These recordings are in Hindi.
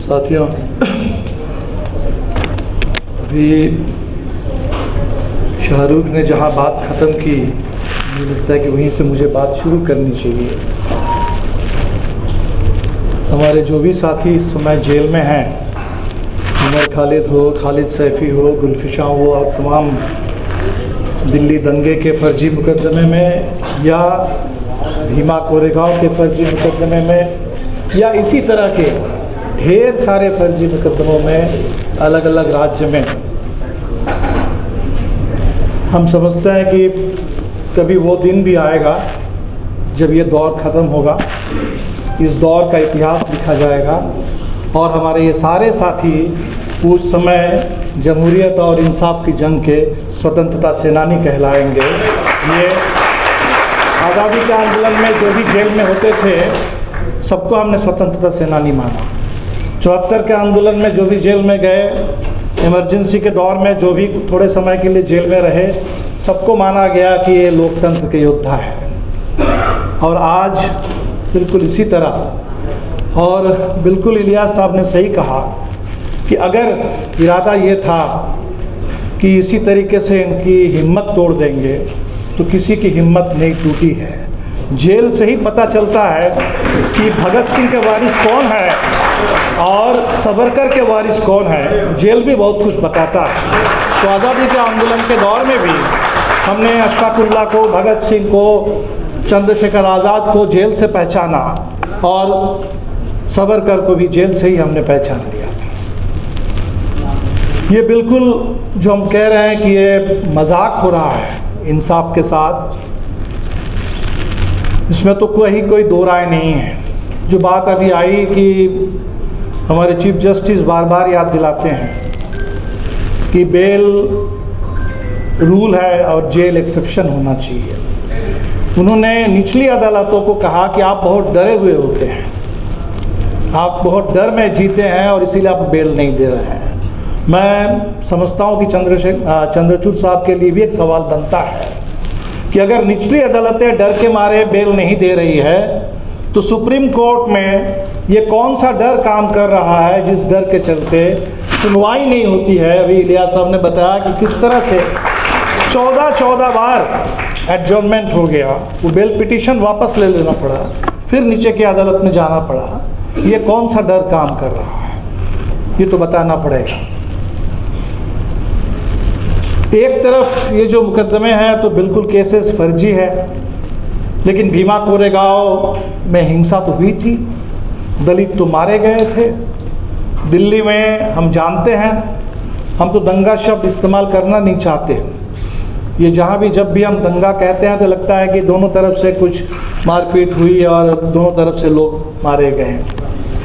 साथियों, अभी शाहरुख ने जहां बात ख़त्म की, मुझे लगता है कि वहीं से मुझे बात शुरू करनी चाहिए। हमारे जो भी साथी इस समय जेल में हैं, उमर खालिद हो, खालिद सैफ़ी हो, गुलफिशा हो और तमाम दिल्ली दंगे के फर्जी मुकदमे में या भीमा कोरेगांव के फर्जी मुकदमे में या इसी तरह के ढेर सारे फर्जी मुकदमों में अलग अलग राज्य में, हम समझते हैं कि कभी वो दिन भी आएगा जब ये दौर ख़त्म होगा, इस दौर का इतिहास लिखा जाएगा और हमारे ये सारे साथी उस समय जमहूरियत और इंसाफ की जंग के स्वतंत्रता सेनानी कहलाएंगे। ये आज़ादी के आंदोलन में जो भी जेल में होते थे, सबको हमने स्वतंत्रता सेनानी माना। 74 के आंदोलन में जो भी जेल में गए, इमरजेंसी के दौर में जो भी थोड़े समय के लिए जेल में रहे, सबको माना गया कि ये लोकतंत्र के योद्धा है। और आज बिल्कुल इसी तरह, और बिल्कुल इलियास साहब ने सही कहा कि अगर इरादा ये था कि इसी तरीके से इनकी हिम्मत तोड़ देंगे, तो किसी की हिम्मत नहीं टूटी है। जेल से ही पता चलता है कि भगत सिंह के वारिस कौन है और सावरकर के वारिस कौन है। जेल भी बहुत कुछ बताता है। तो आज़ादी के आंदोलन के दौर में भी हमने अशफाकुल्लाह को, भगत सिंह को, चंद्रशेखर आज़ाद को जेल से पहचाना और सावरकर को भी जेल से ही हमने पहचान लिया। ये बिल्कुल जो हम कह रहे हैं कि ये मजाक हो रहा है इंसाफ के साथ, इसमें तो कोई दो राय नहीं है। जो बात अभी आई कि हमारे चीफ जस्टिस बार बार याद दिलाते हैं कि बेल रूल है और जेल एक्सेप्शन होना चाहिए। उन्होंने निचली अदालतों को कहा कि आप बहुत डरे हुए होते हैं, आप बहुत डर में जीते हैं और इसीलिए आप बेल नहीं दे रहे हैं। मैं समझता हूँ कि चंद्रचूड़ साहब के लिए भी एक सवाल बनता है कि अगर निचली अदालतें डर के मारे बेल नहीं दे रही है, तो सुप्रीम कोर्ट में ये कौन सा डर काम कर रहा है जिस डर के चलते सुनवाई नहीं होती है। अभी इलियास साहब ने बताया कि किस तरह से 14 बार एडजॉर्नमेंट हो गया, वो बेल पिटीशन वापस ले लेना पड़ा, फिर नीचे की अदालत में जाना पड़ा। ये कौन सा डर काम कर रहा है, ये तो बताना पड़ेगा। एक तरफ ये जो मुकदमे हैं तो बिल्कुल केसेस फर्जी है, लेकिन भीमा कोरेगांव में हिंसा तो हुई थी, दलित तो मारे गए थे। दिल्ली में हम जानते हैं, हम तो दंगा शब्द इस्तेमाल करना नहीं चाहते। ये जहाँ भी जब भी हम दंगा कहते हैं तो लगता है कि दोनों तरफ से कुछ मारपीट हुई और दोनों तरफ से लोग मारे गए हैं।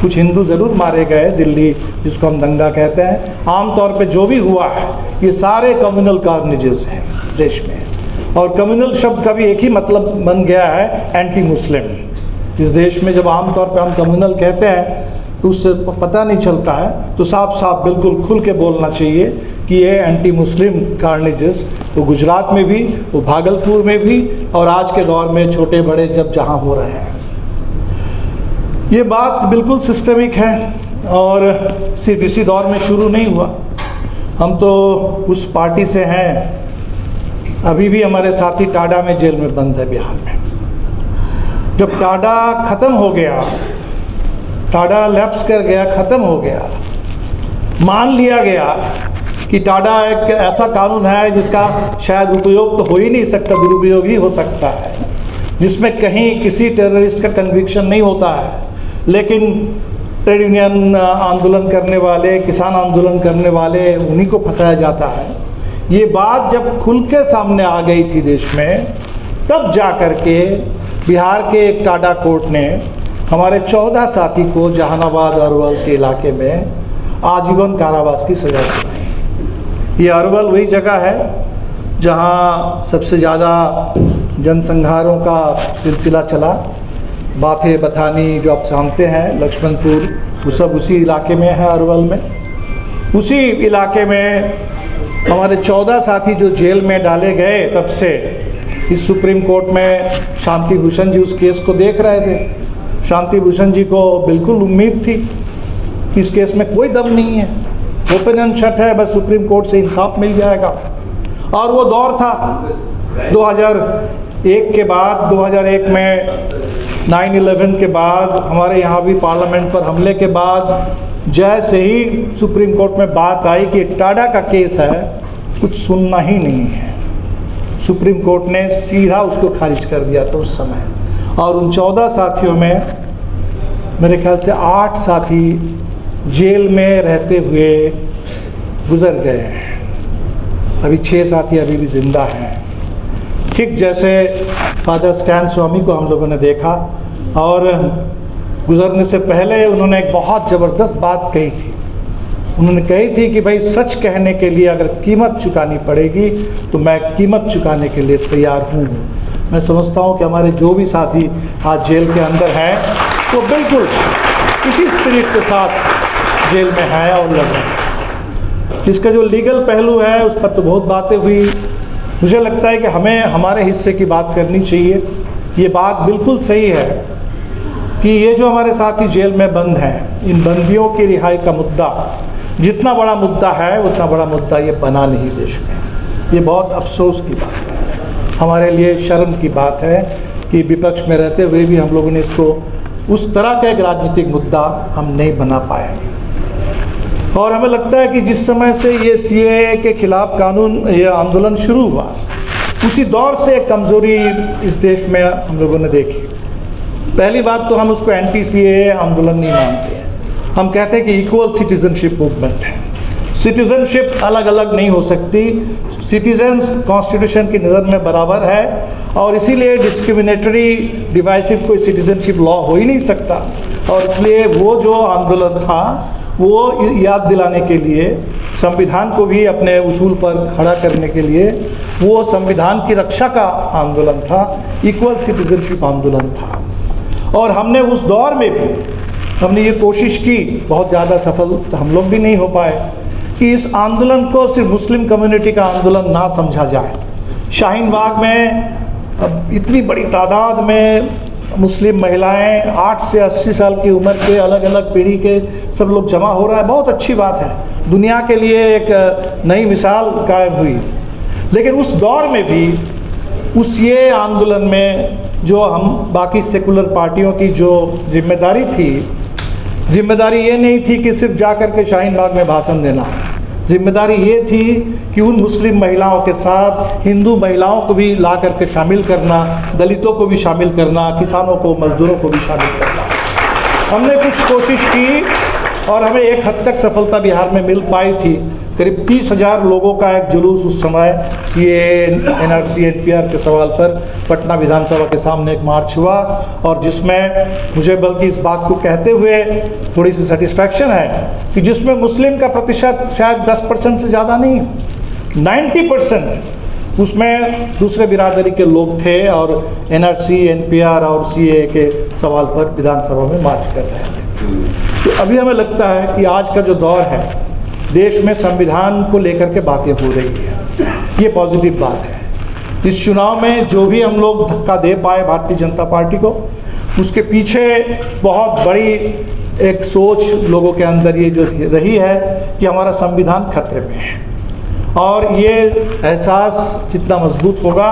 कुछ हिंदू ज़रूर मारे गए दिल्ली, जिसको हम दंगा कहते हैं। आमतौर पे जो भी हुआ है ये सारे कम्युनल कार्नेजेस हैं देश में, और कम्युनल शब्द का भी एक ही मतलब बन गया है, एंटी मुस्लिम। इस देश में जब आमतौर पे हम कम्युनल कहते हैं तो उससे पता नहीं चलता है, तो साफ साफ बिल्कुल खुल के बोलना चाहिए कि ये एंटी मुस्लिम कार्नेजेस वो गुजरात में भी, वो भागलपुर में भी, और आज के दौर में छोटे बड़े जब जहाँ हो रहे हैं। ये बात बिल्कुल सिस्टमिक है और सिर्फ इसी दौर में शुरू नहीं हुआ। हम तो उस पार्टी से हैं, अभी भी हमारे साथी टाडा में जेल में बंद है बिहार में। जब टाडा ख़त्म हो गया, टाडा लैप्स कर गया, ख़त्म हो गया, मान लिया गया कि टाडा एक ऐसा कानून है जिसका शायद उपयोग तो हो ही नहीं सकता, दुरुपयोग ही हो सकता है, जिसमें कहीं किसी टेररिस्ट का कन्विक्शन नहीं होता है, लेकिन ट्रेड यूनियन आंदोलन करने वाले, किसान आंदोलन करने वाले, उन्हीं को फंसाया जाता है। ये बात जब खुल के सामने आ गई थी देश में, तब जा कर के बिहार के एक टाडा कोर्ट ने हमारे 14 साथी को जहानाबाद अरवल के इलाके में आजीवन कारावास की सज़ा सुनाई। ये अरवल वही जगह है जहाँ सबसे ज़्यादा जनसंहारों का सिलसिला चला। बाथे बथानी जो आप जानते हैं, लक्ष्मणपुर, वो सब उसी इलाके में है, अरवल में। उसी इलाके में हमारे 14 साथी जो जेल में डाले गए, तब से इस सुप्रीम कोर्ट में शांति भूषण जी उस केस को देख रहे थे। शांति भूषण जी को बिल्कुल उम्मीद थी कि इस केस में कोई दम नहीं है, ओपन एंड शट है, बस सुप्रीम कोर्ट से इंसाफ मिल जाएगा। और वो दौर था 2001 के बाद, 2001 में 9/11 के बाद, हमारे यहाँ भी पार्लियामेंट पर हमले के बाद, जैसे ही सुप्रीम कोर्ट में बात आई कि टाडा का केस है, कुछ सुनना ही नहीं है, सुप्रीम कोर्ट ने सीधा उसको खारिज कर दिया था उस समय। और उन 14 साथियों में मेरे ख्याल से 8 साथी जेल में रहते हुए गुजर गए हैं, अभी 6 साथी अभी भी जिंदा हैं। ठीक जैसे फादर स्टैन स्वामी को हम लोगों ने देखा, और गुजरने से पहले उन्होंने एक बहुत ज़बरदस्त बात कही थी। उन्होंने कही थी कि भाई सच कहने के लिए अगर कीमत चुकानी पड़ेगी तो मैं कीमत चुकाने के लिए तैयार हूँ। मैं समझता हूँ कि हमारे जो भी साथी आज जेल के अंदर हैं तो बिल्कुल इसी स्पिरिट के साथ जेल में हैं और लड़ रहे हैं। इसका जो लीगल पहलू है उस पर तो बहुत बातें हुई। मुझे लगता है कि हमें हमारे हिस्से की बात करनी चाहिए। ये बात बिल्कुल सही है कि ये जो हमारे साथी जेल में बंद हैं, इन बंदियों की रिहाई का मुद्दा जितना बड़ा मुद्दा है उतना बड़ा मुद्दा ये बना नहीं देश में। ये बहुत अफसोस की बात है, हमारे लिए शर्म की बात है कि विपक्ष में रहते हुए भी हम लोगों ने इसको उस तरह का एक राजनीतिक मुद्दा हम नहीं बना पाए। और हमें लगता है कि जिस समय से ये CAA के खिलाफ कानून, ये आंदोलन शुरू हुआ, उसी दौर से एक कमज़ोरी इस देश में हम लोगों ने देखी। पहली बात तो हम उसको anti-CAA आंदोलन नहीं मानते हैं, हम कहते हैं कि इक्वल सिटीजनशिप मूवमेंट है। सिटीजनशिप अलग अलग नहीं हो सकती, सिटीजन्स कॉन्स्टिट्यूशन की नज़र में बराबर है, और इसीलिए डिस्क्रिमिनेटरी डिवाइसिव कोई सिटीजनशिप लॉ हो ही नहीं सकता। और इसलिए वो जो आंदोलन था वो याद दिलाने के लिए, संविधान को भी अपने उसूल पर खड़ा करने के लिए, वो संविधान की रक्षा का आंदोलन था, इक्वल सिटीजनशिप आंदोलन था। और हमने उस दौर में भी हमने ये कोशिश की, बहुत ज़्यादा सफल तो हम लोग भी नहीं हो पाए, कि इस आंदोलन को सिर्फ मुस्लिम कम्युनिटी का आंदोलन ना समझा जाए। शाहीन बाग में अब इतनी बड़ी तादाद में मुस्लिम महिलाएं 8 से 80 साल की उम्र के अलग अलग पीढ़ी के सब लोग जमा हो रहा है, बहुत अच्छी बात है, दुनिया के लिए एक नई मिसाल कायम हुई। लेकिन उस दौर में भी उस ये आंदोलन में जो हम बाकी सेकुलर पार्टियों की जो जिम्मेदारी थी, जिम्मेदारी ये नहीं थी कि सिर्फ जा कर के शाहीन बाग में भाषण देना, जिम्मेदारी ये थी कि उन मुस्लिम महिलाओं के साथ हिंदू महिलाओं को भी ला करके शामिल करना, दलितों को भी शामिल करना, किसानों को, मजदूरों को भी शामिल करना। हमने कुछ कोशिश की और हमें एक हद तक सफलता बिहार में मिल पाई थी। करीब 30,000 लोगों का एक जुलूस उस समय CAA, NRC, NPR के सवाल पर पटना विधानसभा के सामने एक मार्च हुआ, और जिसमें मुझे बल्कि इस बात को कहते हुए थोड़ी सी सेटिस्फैक्शन है कि जिसमें मुस्लिम का प्रतिशत शायद 10% से ज़्यादा नहीं, 90% उसमें दूसरे बिरादरी के लोग थे और NRC, NPR और CAA के सवाल पर विधानसभा में मार्च कर रहे थे। तो अभी हमें लगता है कि आज का जो दौर है, देश में संविधान को लेकर के बातें हो रही है, ये पॉजिटिव बात है। इस चुनाव में जो भी हम लोग धक्का दे पाए भारतीय जनता पार्टी को, उसके पीछे बहुत बड़ी एक सोच लोगों के अंदर ये जो रही है कि हमारा संविधान खतरे में है, और ये एहसास जितना मजबूत होगा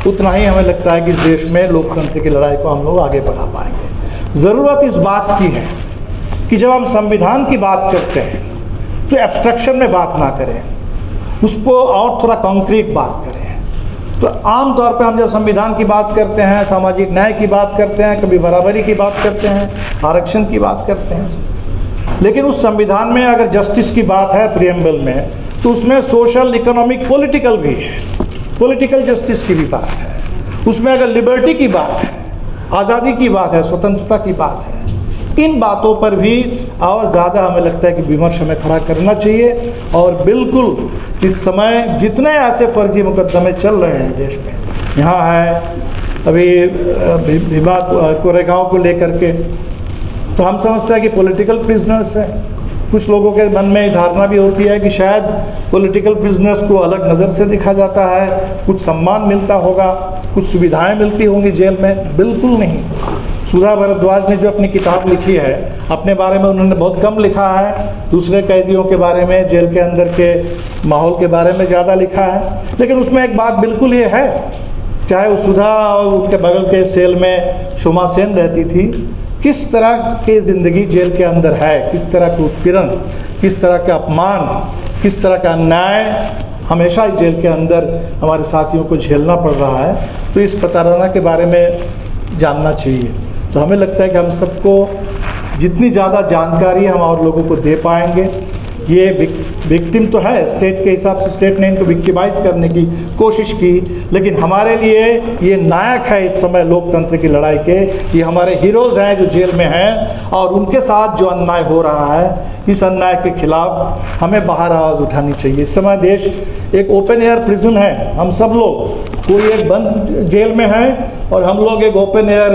उतना ही हमें लगता है कि इस देश में लोकतंत्र की लड़ाई को हम लोग आगे बढ़ा पाएंगे। ज़रूरत इस बात की है कि जब हम संविधान की बात करते हैं तो एब्स्ट्रक्शन में बात ना करें, उसको और थोड़ा कॉन्क्रीट बात करें। तो आम तौर पे हम जब संविधान की बात करते हैं, सामाजिक न्याय की बात करते हैं, कभी बराबरी की बात करते हैं, आरक्षण की बात करते हैं, लेकिन उस संविधान में अगर जस्टिस की बात है प्रियम्बल में, तो उसमें सोशल, इकोनॉमिक, पॉलिटिकल भी है, पॉलिटिकल जस्टिस की भी बात है। उसमें अगर लिबर्टी की बात है, आज़ादी की बात है, स्वतंत्रता की बात है, इन बातों पर भी और ज़्यादा हमें लगता है कि विमर्श हमें खड़ा करना चाहिए। और बिल्कुल इस समय जितने ऐसे फर्जी मुकदमे चल रहे हैं देश में, यहाँ है अभी भीमा कोरेगांव को लेकर के, तो हम समझते हैं कि पॉलिटिकल प्रिजनर्स हैं। कुछ लोगों के मन में धारणा भी होती है कि शायद पॉलिटिकल प्रिजनर्स को अलग नज़र से देखा जाता है, कुछ सम्मान मिलता होगा, कुछ सुविधाएं मिलती होंगी जेल में। बिल्कुल नहीं। सुधा भारद्वाज ने जो अपनी किताब लिखी है, अपने बारे में उन्होंने बहुत कम लिखा है, दूसरे कैदियों के बारे में, जेल के अंदर के माहौल के बारे में ज़्यादा लिखा है। लेकिन उसमें एक बात बिल्कुल ये है, चाहे वो सुधा और उनके बगल के सेल में शोमा सेन रहती थी, किस तरह की ज़िंदगी जेल के अंदर है, किस तरह के उत्पीड़न, किस तरह का अपमान, किस तरह का अन्याय हमेशा ही जेल के अंदर हमारे साथियों को झेलना पड़ रहा है। तो इस प्रताड़ना के बारे में जानना चाहिए। तो हमें लगता है कि हम सबको जितनी ज़्यादा जानकारी हम और लोगों को दे पाएंगे, ये विक्टिम तो है, स्टेट के हिसाब से स्टेट ने इनको विक्टिमाइज करने की कोशिश की, लेकिन हमारे लिए ये नायक है इस समय लोकतंत्र की लड़ाई के, ये हमारे हीरोज़ हैं जो जेल में हैं, और उनके साथ जो अन्याय हो रहा है, इस अन्याय के खिलाफ हमें बाहर आवाज़ उठानी चाहिए। इस समय देश एक ओपन एयर प्रिजन है, हम सब लोग, कोई एक बंद जेल में है और हम लोग एक ओपन एयर,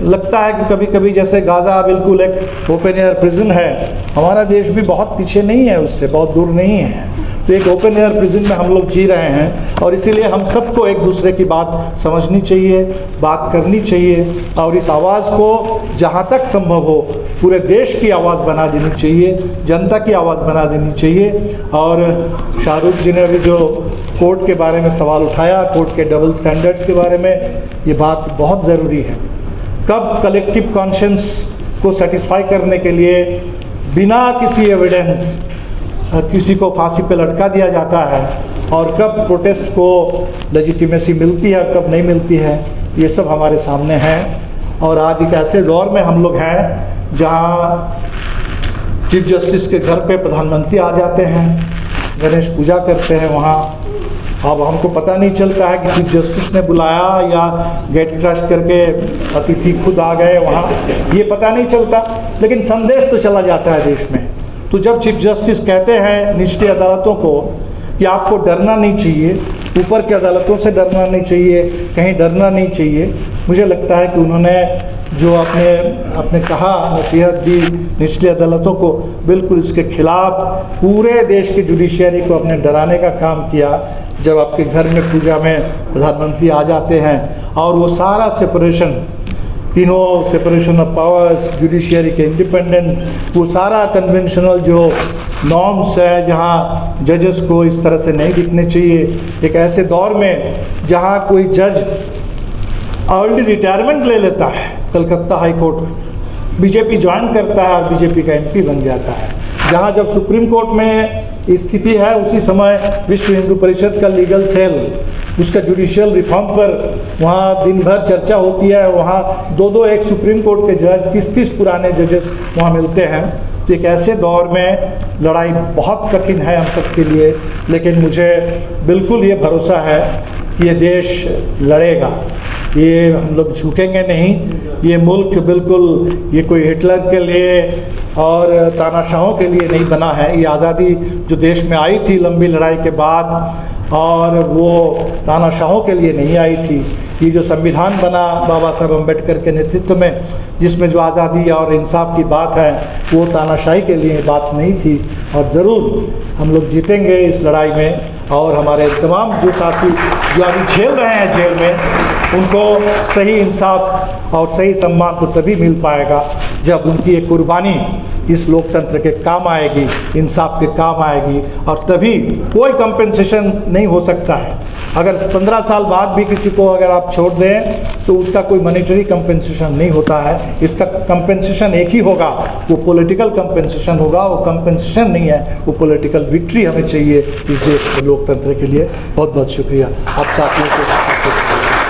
लगता है कि कभी कभी जैसे गाज़ा बिल्कुल एक ओपन एयर प्रिजन है। हमारा देश भी बहुत पीछे नहीं है, उससे बहुत दूर नहीं है। तो एक ओपन एयर प्रिजन में हम लोग जी रहे हैं, और इसीलिए हम सबको एक दूसरे की बात समझनी चाहिए, बात करनी चाहिए, और इस आवाज़ को जहाँ तक संभव हो पूरे देश की आवाज़ बना देनी चाहिए, जनता की आवाज़ बना देनी चाहिए। और शाहरुख जी ने भी जो कोर्ट के बारे में सवाल उठाया, कोर्ट के डबल स्टैंडर्ड्स के बारे में, ये बात बहुत ज़रूरी है। कब कलेक्टिव कॉन्शियंस को सेटिस्फाई करने के लिए बिना किसी एविडेंस किसी को फांसी पे लटका दिया जाता है, और कब प्रोटेस्ट को लेजिटिमेसी मिलती है, कब नहीं मिलती है, ये सब हमारे सामने है। और आज एक ऐसे दौर में हम लोग हैं जहाँ चीफ जस्टिस के घर पे प्रधानमंत्री आ जाते हैं, गणेश पूजा करते हैं वहाँ। अब हमको पता नहीं चलता है कि चीफ जस्टिस ने बुलाया या गेट क्रश करके अतिथि खुद आ गए वहाँ, ये पता नहीं चलता, लेकिन संदेश तो चला जाता है देश में। तो जब चीफ जस्टिस कहते हैं निचली अदालतों को कि आपको डरना नहीं चाहिए, ऊपर की अदालतों से डरना नहीं चाहिए, कहीं डरना नहीं चाहिए, मुझे लगता है कि उन्होंने जो अपने कहा, नसीहत दी निचली अदालतों को, बिल्कुल इसके खिलाफ पूरे देश की जुडिशियरी को अपने डराने का काम किया। जब आपके घर में पूजा में प्रधानमंत्री आ जाते हैं और वो सारा सेपरेशन, तीनों सेपरेशन ऑफ पावर्स, जुडिशियरी के इंडिपेंडेंस, वो सारा कन्वेंशनल जो नॉर्म्स है जहाँ जजेस को इस तरह से नहीं दिखने चाहिए, एक ऐसे दौर में जहाँ कोई जज अर्ली रिटायरमेंट ले लेता है, कलकत्ता हाई कोर्ट में बीजेपी ज्वाइन करता है और बीजेपी का एमपी बन जाता है, जहाँ जब सुप्रीम कोर्ट में स्थिति है उसी समय विश्व हिंदू परिषद का लीगल सेल, उसका जुडिशियल रिफॉर्म पर वहाँ दिन भर चर्चा होती है, वहाँ दो एक सुप्रीम कोर्ट के जज, 30 पुराने जजेस वहाँ मिलते हैं। तो एक ऐसे दौर में लड़ाई बहुत कठिन है हम सब के लिए, लेकिन मुझे बिल्कुल ये भरोसा है कि ये देश लड़ेगा, ये हम लोग झुकेंगे नहीं। ये मुल्क बिल्कुल ये कोई हिटलर के लिए और तानाशाहों के लिए नहीं बना है। ये आज़ादी जो देश में आई थी लंबी लड़ाई के बाद, और वो तानाशाहों के लिए नहीं आई थी। ये जो संविधान बना बाबा साहब अम्बेडकर के नेतृत्व में, जिसमें जो आज़ादी और इंसाफ की बात है, वो तानाशाही के लिए बात नहीं थी। और ज़रूर हम लोग जीतेंगे इस लड़ाई में, और हमारे तमाम जो साथी जो अभी झेल रहे हैं जेल में, उनको सही इंसाफ और सही सम्मान तो तभी मिल पाएगा जब उनकी एक कुर्बानी इस लोकतंत्र के काम आएगी, इंसाफ के काम आएगी, और तभी कोई कंपेंसेशन नहीं हो सकता है। अगर 15 साल बाद भी किसी को अगर आप छोड़ दें तो उसका कोई मॉनेटरी कंपेंसेशन नहीं होता है, इसका कंपेंसेशन एक ही होगा, वो पॉलिटिकल कंपेंसेशन होगा। वो कंपेंसेशन नहीं है, वो पॉलिटिकल विक्ट्री हमें चाहिए इस देश के लोकतंत्र के लिए। बहुत बहुत शुक्रिया आप साथियों को।